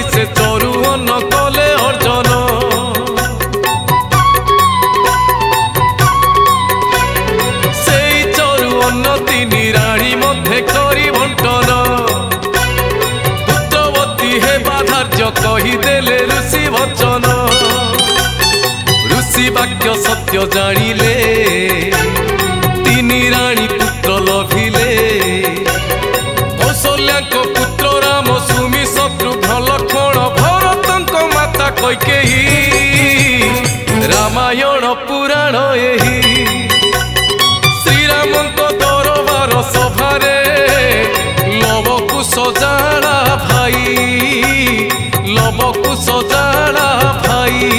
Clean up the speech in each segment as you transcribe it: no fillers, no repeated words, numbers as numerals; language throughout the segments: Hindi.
करी से चरु अन्न कले अर्जन से चरु अन्न तीनी राणी मध्य करी बंटन पुत्रवती हे बाधार्य कहीदेले ऋषि वचन ऋषि वाक्य सत्य जानिले तीनी राणी पुत्र लभिले कौशल्या पुत्र राम सुमि शत्रुघ्न लक्ष्मण भरतंक माता कैकेयी रामायण पुराण एही श्रीरामंक दरबार सभारे लवकु सजाड़ा भाई लवकु सजाड़ा भाई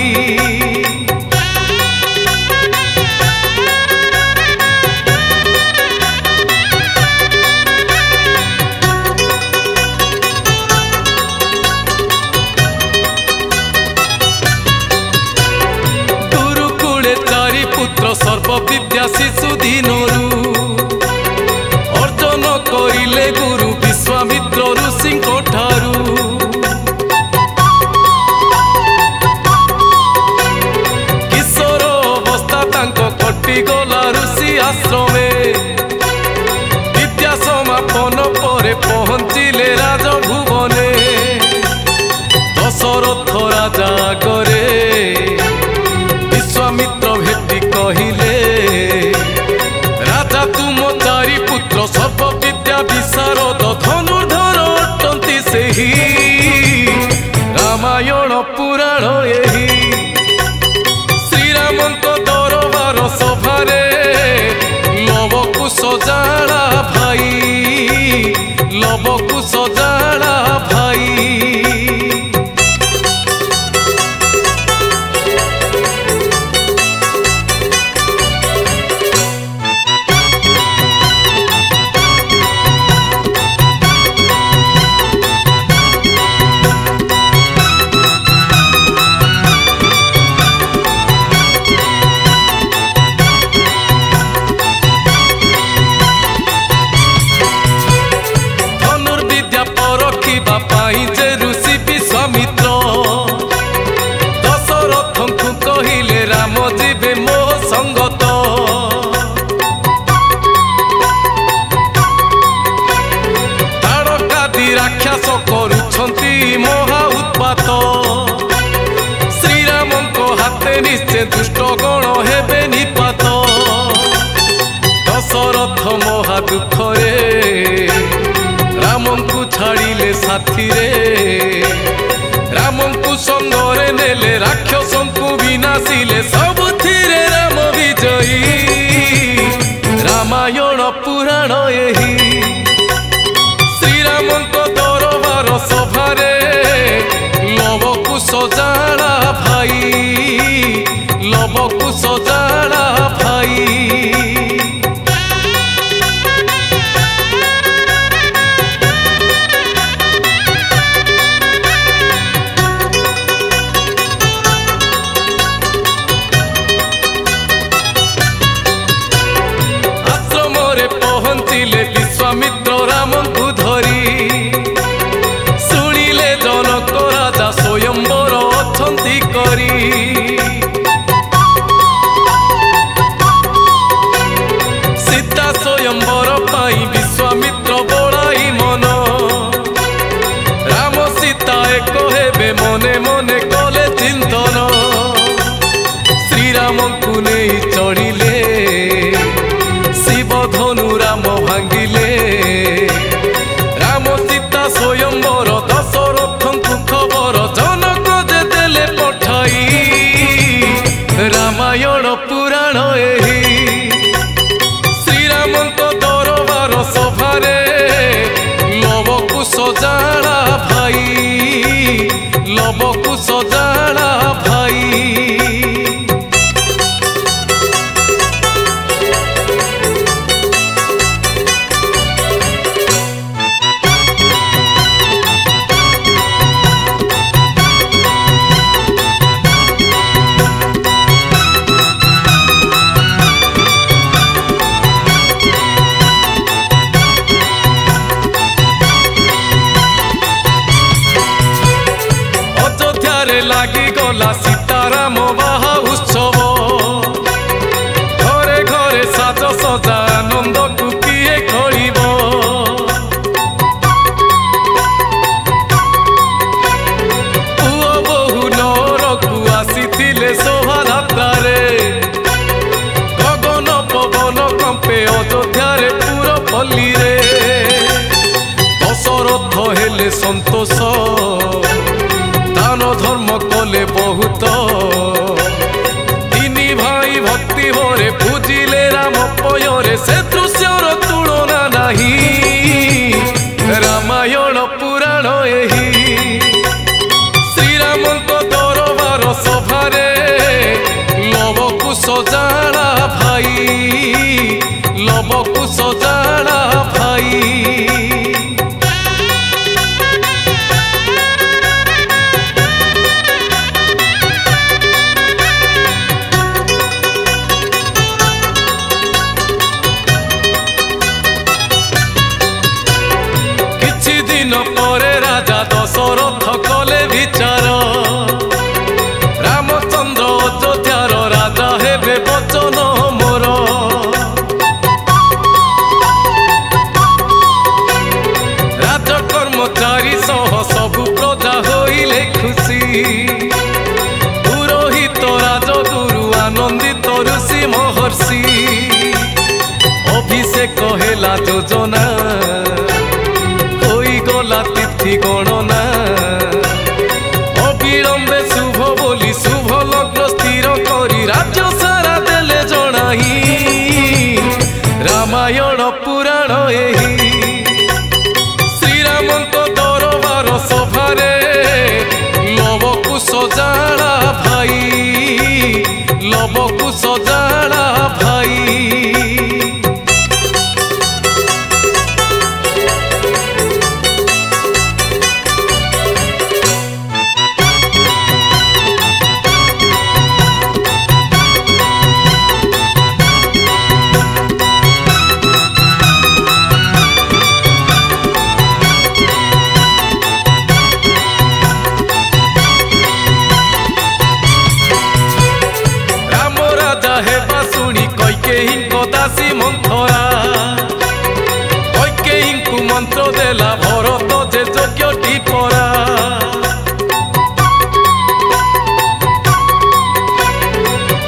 सर्व विद्या शिशु दिनरू अर्जन करिले गुरु विश्वामित्र ऋषि ठारू किशोर अवस्था तांको कटि गला ऋषि आश्रमे विद्या समापन परे पहुंचिले राजभुवने दशरथ राजा करे विश्वामित्र भेटी कहिले राजा तुम चारि पुत्र सर्व विद्या विशारद धनुर्धर अटंती सेही रामायण पुराण एही श्रीरामंक दरबार सभारे लवकु सजाड़ा भाई लवकु सजाड़ा भाई जे ऋषि विश्वामित्र दशरथ को कहिले राम जीवे मोह संगत तारकादि राक्षस करुछंती महा उत्पात श्रीरामंको हाथे निश्चय दुष्ट गण हेबे निपात दशरथ महा दुखरे रामंकु छाड़िले साथी रे रामंकु संगरे नेले राक्षसंकु विनाशिले सबुथिरे राम विजयी रामायण पुराण एही श्रीरामंक दरबार सभारे लवकु सजाड़ा भाई लवकु सजाड़ा भाई विश्वामित्र रामंकु धरी शुणिले जनक राजा स्वयंवर अछंती करी सीता स्वयंवर पाई विश्वामित्र बड़ाई मन राम सीता एक हेबे मने मने कले चिंतन श्रीरामंकु नहीं चढ़िले शिव धनु राम भांगिले राम सीता स्वयंवर दशरथंकु खबर जनक देले पठाई रामायण पुराण एही श्रीरामंक दरबार सभारे लवकु सजाड़ा भाई लवकु सजाड़ा भाई ଅଯୋଧ୍ୟାରେ ଲାଗିଗଲା ସୀତାରାମ ବାହା ଉତ୍ସବ। ଘରେ ଘରେ ସାଜସଜା ଆନନ୍ଦକୁ କିଏ କହିବ। ପୁଅ ବୋହୂ ନଅରକୁ ଆସିଥିଲେ ଶୋଭାଯାତ୍ରାରେ। ଗଗନ ପବନ କମ୍ପେ ଅଯୋଧ୍ୟାରେ ପୁରପଲ୍ଲୀରେ। ଦଶରଥ ହେଲେ ସନ୍ତୋଷ, ଦାନ ଧର୍ମ କଲେ ବହୁତ। ତିନି ଭାଇ ଭକ୍ତି ଭରେ ପୂଜିଲେ ରାମ ପୟରେ। ସେ ଦୃଶ୍ୟର ତୁଳନା ନାହିଁ, ରାମାୟଣ ପୁରାଣ ଏହି। ଶ୍ରୀରାମଙ୍କ ଦରବାର ସଭାରେ ଲବକୁ ସଜାଡ଼ା ଭାଇ, ଲବକୁ ସଜାଡ଼ା ଭାଇ। ପରେ ରାଜା ଦଶରଥ କଲେ ବିଚାର। ରାମଚନ୍ଦ୍ର ଅଯୋଧ୍ୟାର ରାଜା ହେବେ ବଚନ ମୋର। ରାଜକର୍ମଚାରୀ ସହ ସବୁ ପ୍ରଜା ହୋଇଲେ ଖୁସି। ପୁରୋହିତ ରାଜଗୁରୁ ଆନନ୍ଦିତ ଋଷି ମହର୍ଷି। ଅଭିଷେକ ହେଲା ଯୋଜନା, ଗଲା ତିଥି ଗଣନା। ଅବିଳମ୍ବେ ଶୁଭ ବୋଲି ଶୁଭ ଲଗ୍ନ ସ୍ଥିର କରି ରାଜ୍ୟ ସାରା ଦେଲେ ଜଣାଇ। ରାମାୟଣ ପୁରାଣ ଏହି। ଶ୍ରୀରାମଙ୍କ ଦରବାର ସଭାରେ ଲବକୁ ସଜାଡ଼ା ଭାଇ, ଲବକୁ ସଜାଡ଼ା ଭାଇ। ଦାସୀ ମନ୍ଥରା କୈକେୟୀଙ୍କୁ ମନ୍ତ୍ର ଦେଲା ଭରତ ଯେ ଯଜ୍ଞଟି ପରା।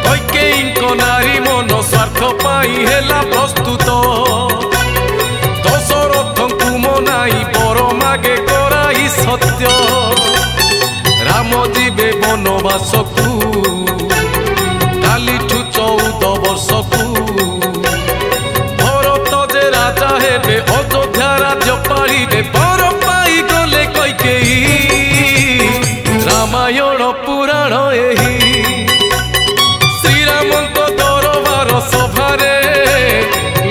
କୈକେୟୀଙ୍କ ନାରୀ ମନ ସ୍ୱାର୍ଥ ପାଇଁ ହେଲା ପ୍ରସ୍ତୁତ। ଦଶରଥଙ୍କୁ ମନାଇ ବର ମାଗେ କରାଇ ସତ୍ୟ। ରାମ ଯିବେ ବନବାସକୁ କାଲିଠୁ 14 ବର୍ଷକୁ। ରାଜା ହେବେ ଅଯୋଧ୍ୟା ରାଜ୍ୟ ପାଳିବେ। ବର ପାଇ ଗଲେ କୈକେୟୀ, ରାମାୟଣ ପୁରାଣ ଏହି। ଶ୍ରୀରାମଙ୍କ ଦରବାର ସଭାରେ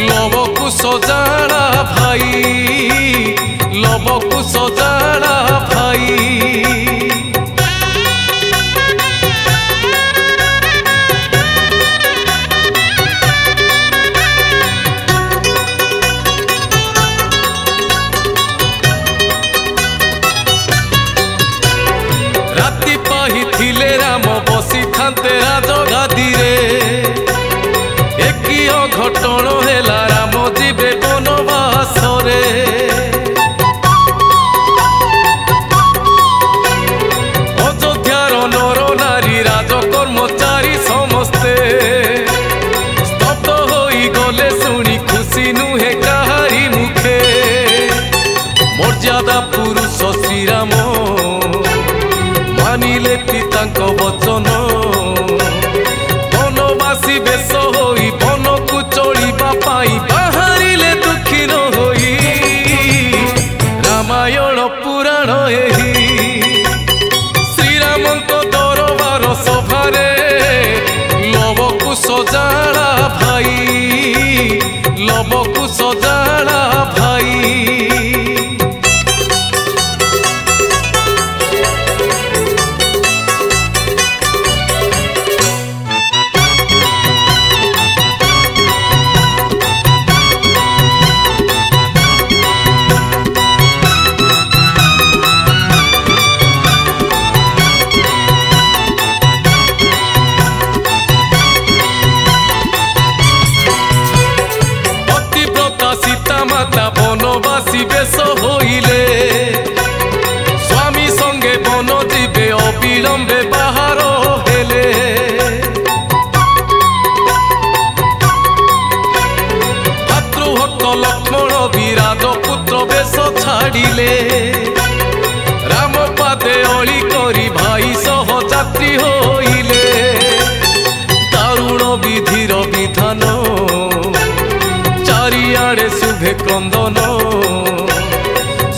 ଲବକୁ ସଜାଡ଼ା ଭାଇ, ଲବକୁ ସଜାଡ଼ା ଭାଇ। ଥିଲେ ରାମ ବସିଥାନ୍ତେ ରାଜଗାଦିରେ। ଏକିଅ ଘଟଣ ହେଲା ରାମ ଯିବେ ବନବାସରେ। ଅଯୋଧ୍ୟାର ନର ନାରୀ ରାଜକର୍ମଚାରୀ ସମସ୍ତେ ସ୍ତବ୍ଧ ହୋଇଗଲେ ଶୁଣି, ଖୁସି ନୁହେଁ କାହାରି ମୁଖେ। ମର୍ଯ୍ୟାଦା ପୁରୁଷ ଶ୍ରୀରାମ ମାନିଲେ ପିତାଙ୍କ ବଚନ। ବନବାସୀ ବେଶ ହୋଇ ବନକୁ ଚଳିବା ପାଇଁ ବାହାରିଲେ ଦୁଃଖୀ ନ ହୋଇ। ରାମାୟଣ ପୁରାଣ ଏହି। ଶ୍ରୀରାମଙ୍କ ଦରବାର ସଭାରେ ଲବକୁ ସଜାଡ଼ା ଭାଇ, ଲବକୁ ସଜାଡ଼ା ଭାଇ। साथी होइले दारुण विधिर विधान चारिआडे शुभे क्रंदन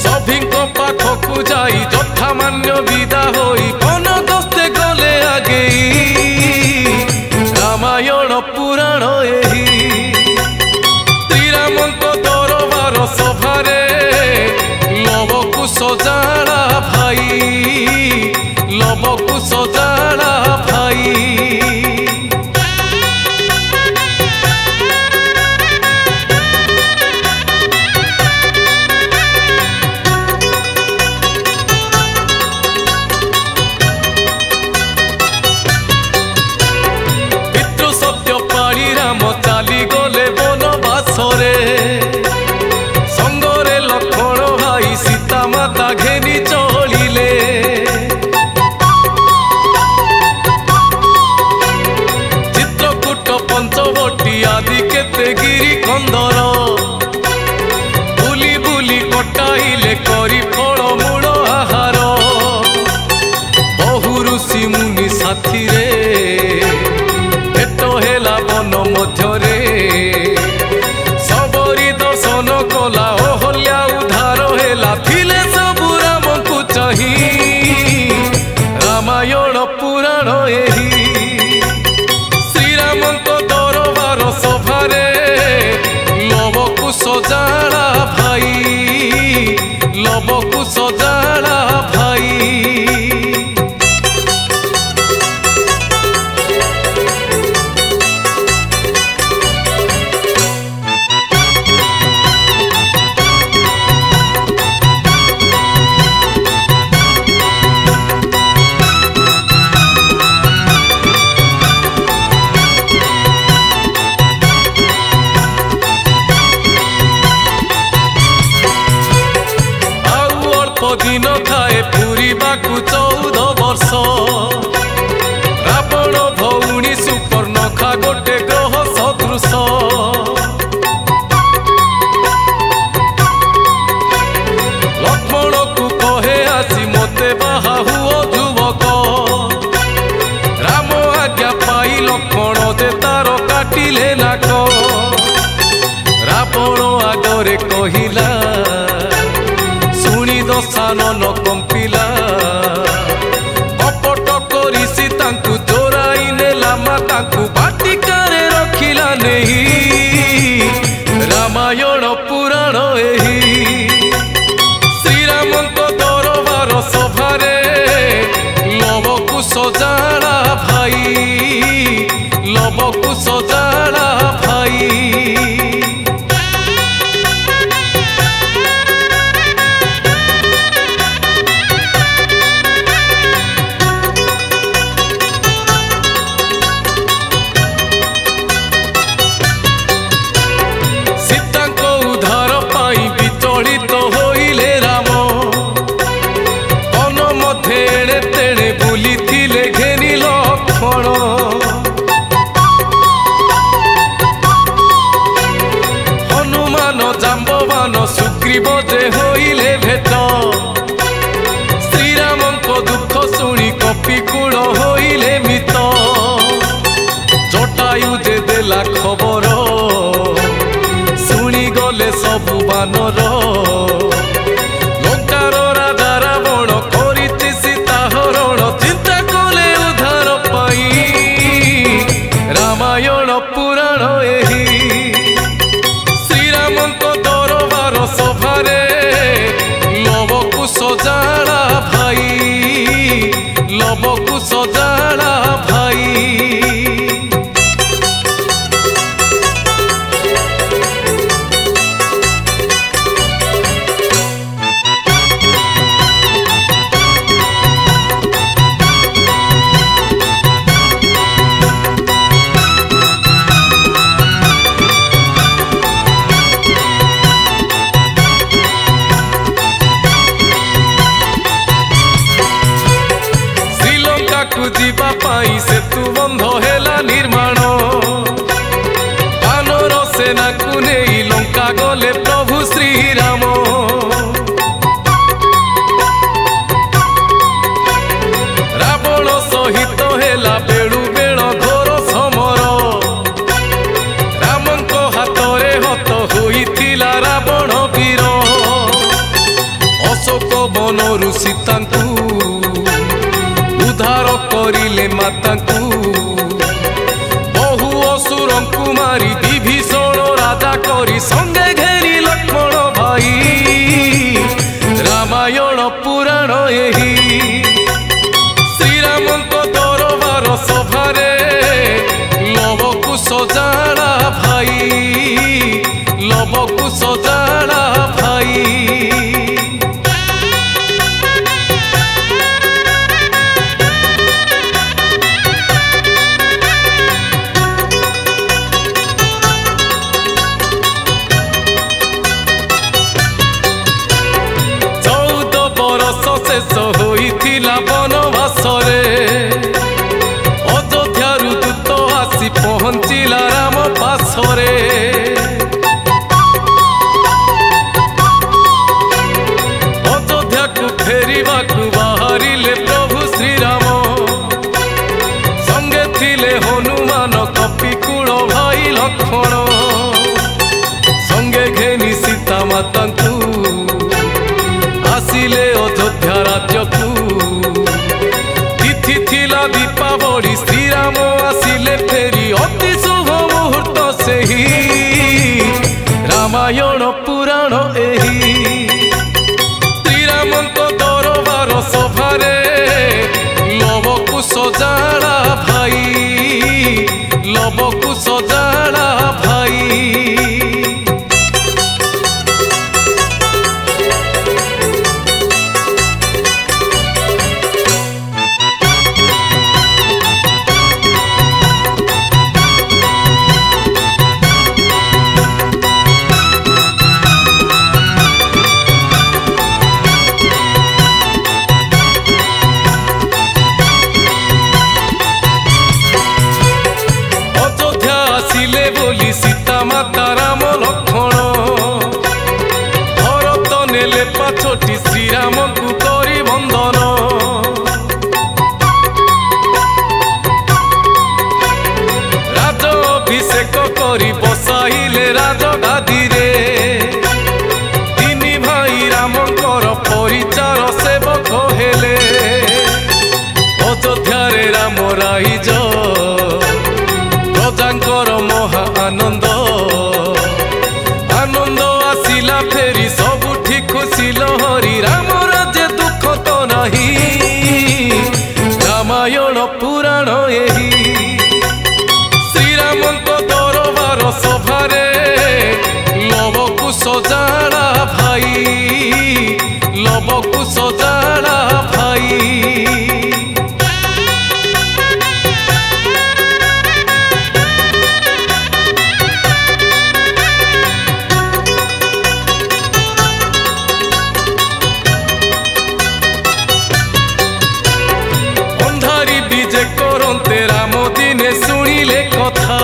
सभिंक पाखकु जाई यथामान्य विदा होई कौन दस्ते गले आगे रामायण पुराण एही श्रीरामंक दरबार सभारे लवकु सजाड़ा भाई लवकु सजाड़ा भाई पितृ सत्य पाड़ी राम चाली गले बनवासरे संगरे लक्ष्मण भाई सीता माता घेनी चलिले चित्रकूट पंचवटी आदि केते गिरी कंदर बुली बुली कटाइले करी फल मूल आहार बहु ऋषि मुनि साथी रे भेट हेला वन मध्यरे सबरी दर्शन कला अहल्या उद्धार हेला थिले सबु राम को चाही रामायण पुराण एही श्रीरामंक दरबार सभारे लवकु सजाड़ा भाई लवकु सजाड़ा भाई दिन थाए पूरीबाकु 14 वर्ष रावण भौणी सुपर्णखा गोटे ग्रह सदृश लक्ष्मण को कहे आसी मते बाहा हुओ युवक राम आज्ञा पाई लक्ष्मण जे तार काटिले नाक रावण आगरे कहिला दशानन कंपिला कपट करी सीतांकु चोराई नेला मातांकु बाटिकारे रखिला नहीं रामायण पुराण एही श्रीरामंक दरबार सभारे लवकु सजाड़ा भाई लवकु सजाड़ा भाई सुग्रीव जे होइले भेट श्रीरामंक दुख शुणी कपिकूल होइले मित जटायु जे देला खबर शुणी गले सबु बानर लंकार राजा रावण करिछि सीता हरण चिंता कले उद्धार पाई रामायण पुराण एही श्रीरामंक दरबार सभारे लवकु सजाड़ा भाई लवकु सजाड़ा भाई सीतांकु उद्धार करिले मातांकु बहु असुरंकु मारी विभीषण राजा करी संगे घेरी लक्ष्मण भाई रामायण पुराण एही श्रीरामंको दरबार सभारे लवकु सजाड़ा भाई लवकु सजाड़ा भाई शेष होइथिला बनवासरे अयोध्यारु दूत आसी पहुंचिला राम पासरे अयोध्याकु फेरिबाकु बाहरिले प्रभु श्रीराम संगे थिले हनुमान कपिकूल भाई लक्ष्मण संगे घेनी सीता मातांकु आसिले अयोध्या राज्यकु तिथि थिला दीपावली श्रीराम आसिले फेरी अति शुभ मुहूर्त सेही रामायण पुराण एही श्रीरामंको दरबार सभारे लवकु सजाड़ा भाई लवकु सजाड़ा भाई बोली सीता माता राम लक्ष्मण भरत नेले पाछोटी श्रीराम को करी बंधन राज अभिषेक करी बसाइले राजगादी रे तीन भाई रामंकर परिचार सेवक हेले अयोध्यारे राम राइज प्रजांकर महा आनंद आनंद आसिला फेरी सबुठी खुशी लहरी राम राज्य दुख तो नहीं रामायण पुराण एही श्रीरामंको दरबार सभारे लवकु सजाड़ा भाई लवकु सजाड़ा भाई राम दिने शुणिले कथा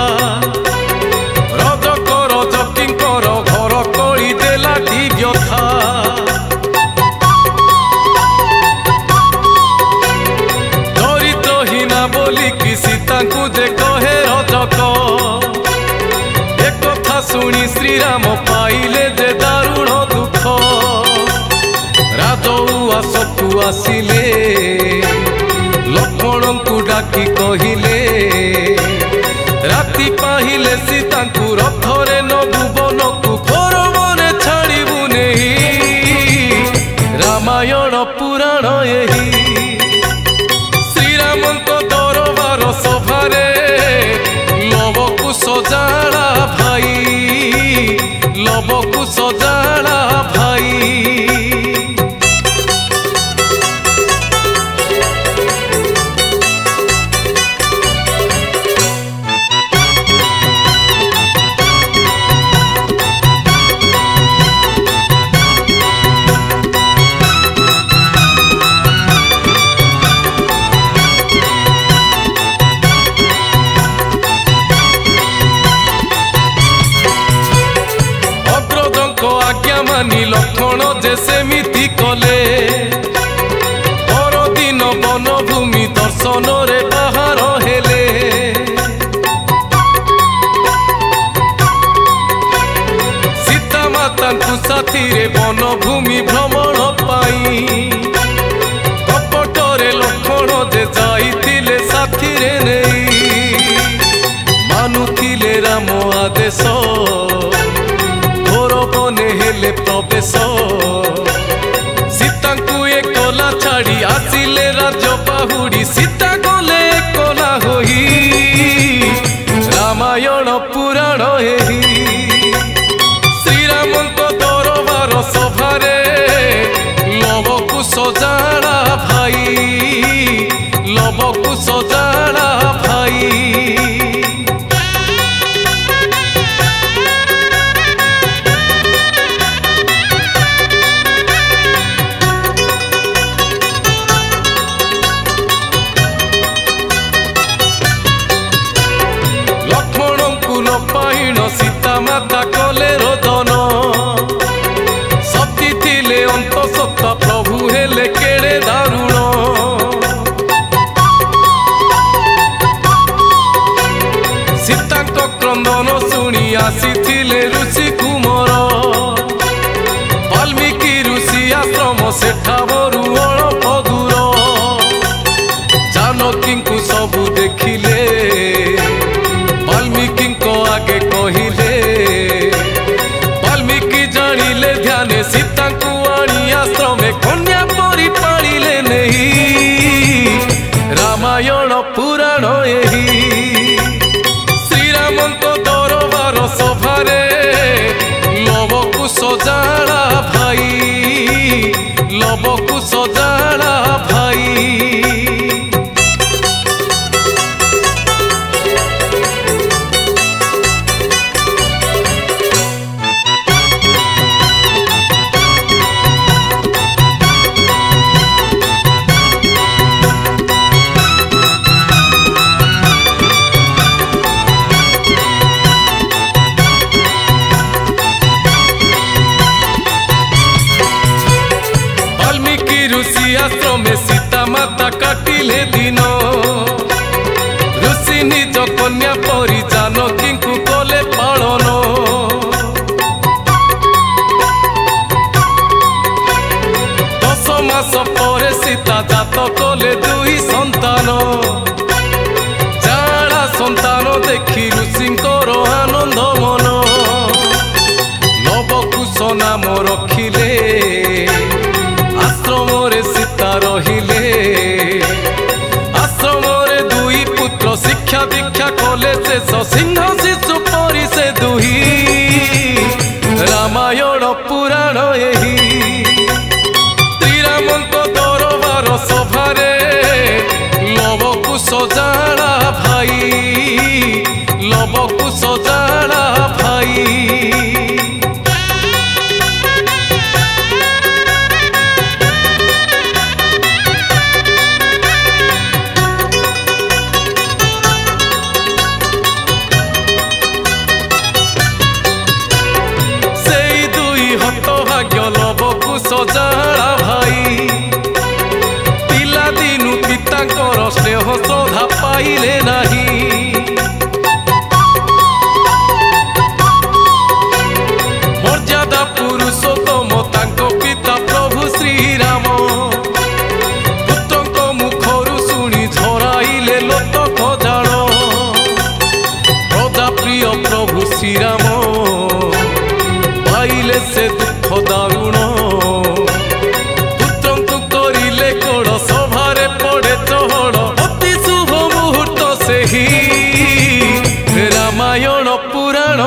रजकर जकिंकर घर कली देला व्यथा दरिद्रहीना बोलिकी सीतांकु जे कहे रजक एक कथा शुणी श्रीराम पाइले जे दारुण दुख राजउआसकु आसिले लक्ष्मण को डाकी कहिले राति पाहिले सीतांकु रथरे नबु बनकु घोर मने छाड़िबु नहीं रामायण पुराण एही श्रीरामंको दरबार सभारे लवकु सजाड़ा भाई लवकु सजाड़ा भाई देश घोर बने हेले प्रवेश सीता को एकला छाड़ी आसिले राज बाहुड़ी सीता गले एकला होई रामायण पुराण एही श्रीराम दरबार सभारे लव को सजाड़ा भाई लव को सजाड़ा भाई सीता माता कले रोदन सती थिले अंत सत्ता प्रभु हेले केड़े दारुण सीता क्रंदन शुणी आसीथिले ऋषि कुमार वाल्मीकि ऋषि आश्रम सेठा बरु अल्प दूर जानकी को सबू देखिले वाल्मीकि आगे कहिले वाल्मीकि जानिले ध्यान सीता को आनी आश्रमे कन्या परी पालिले नहीं रामायण पुराण एही श्रीराम दरबार सभारे लव को सजाड़ा भाई लव को सजाड़ा भाई ऋषि आश्रमे सीता माता काटिले दिन ऋषि निज कन्या परी जानकी को कले पालन 10 मास पर सीता जात कले 2 संतान जाड़ा संतान देखी ऋषिंकर आनंद मन लवकुश नाम रखिले आश्रम सीता रहिले आश्रम 2 पुत्र शिक्षा दीक्षा कले शेष सिंह शिशु परी से दुही रामायण पुराण एही श्रीराम दरबार सभारे लव को सजाड़ा भाई लव को सजाड़ा भाई सजाड़ा भाई पिला दिनु पितांकर स्नेह श्रद्धा पाइले नहीं मर्यादा पुरुषोत्तम तांको पिता प्रभु श्रीराम पुत्रक मुखरु शुणी झराइले लोतक जाण प्रजा प्रिय प्रभु श्रीराम पाइले से दुख दारुण सभारे पड़े चहड़ अति शुभ मुहूर्त से ही रामायण पुराण।